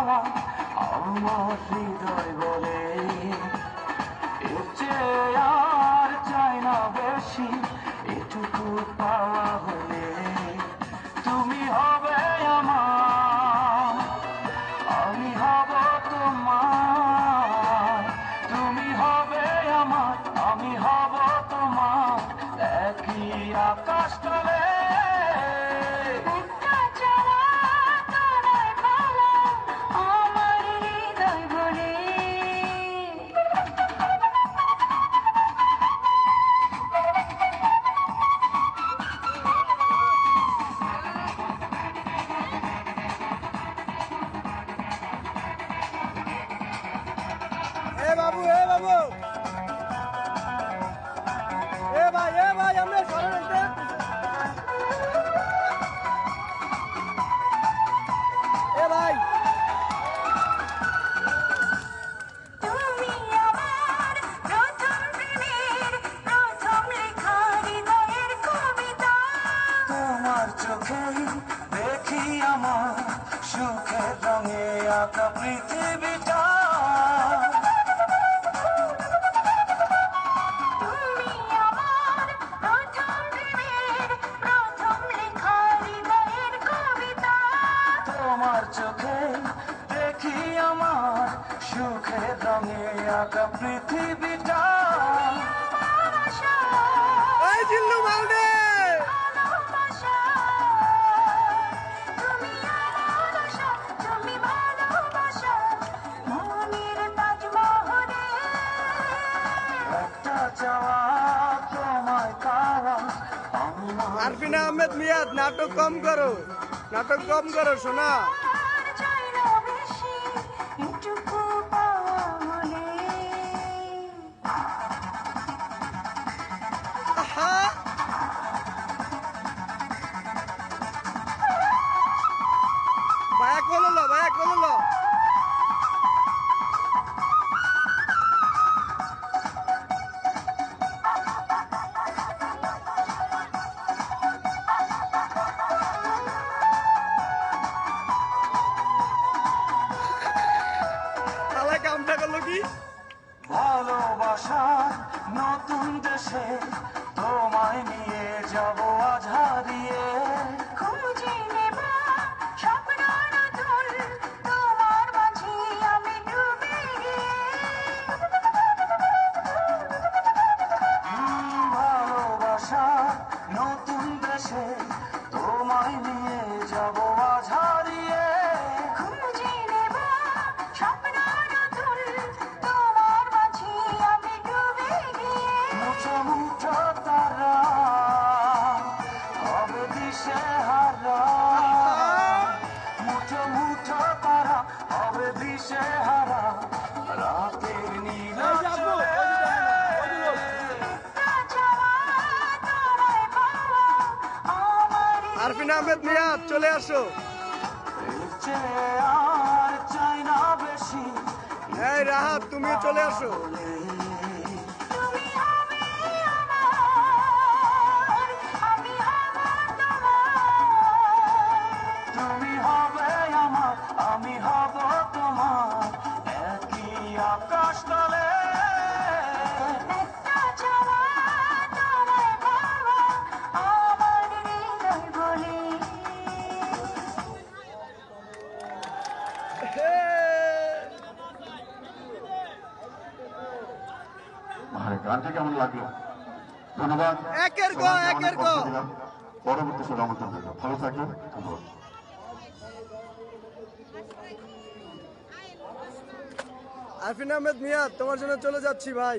পাওয়া আমার হৃদয় বলে, এর চেয়ে আর চাই না বেশি, এটুকু পাওয়া হলে তুমি হবে আমার, আমি হব তোমার, তুমি হবে আমার, আমি হব তোমার, একই আকাশ তলে। বাবু ভাই আমরা সরে ভাই তোমার চোখে দেখি আমার সুখের রঙে আঁকা পৃথিবীটা। তোমার চোখে দেখি আমার সুখের রঙে আঁকা পৃথিবীটা। এই জিল্লু মালদে একটা চাওয়া তোমায় পাওয়া আমার। আরফিনা আহমেদ মিয়াদ, নাটক কম করো শোনা। ভাইয়া কললো কামটা করলো কি? ভালোবাসার নতুন দেশে তোমায় নিয়ে যাব আজ হারিয়ে। খুঁজে নেব স্বপ্ন নতুন, তোমার মাঝে আমি ডুবে ভালোবাসার নতুন দেশে তোমায় নিয়ে যাব আজ হারিয়ে। খুঁজে নেব স্বপ্ন নতুন, তোমার মাঝে আমি ডুবে গিয়ে। মুঠো মুঠো তারা হবে দিশে হারা, মুঠো মুঠো তারা হবে দিশে হারা, রাতের নীল চলে। আরফিনা আহমেদ মিয়াদ চলে আসো। এর চেয়ে আর চাই না বেশি, এই রাহাত তুমিও চলে আসো। তুমি হবে আমার, আমি হব তোমার। তুমি হবে আমার, আমি হব তোমার, একই আকাশ তলে। একটা চাওয়া তোমায় পাওয়া আমার হৃদয় বলে। গানটি কেমন লাগলো? ধন্যবাদ। একের গ পরবর্তী সময় আমন্ত্রণ দিল। ভালো থাকবেন। ধন্যবাদ। আরফিনা আহমেদ মিয়াদ তোমার জন্য চলে যাচ্ছি ভাই।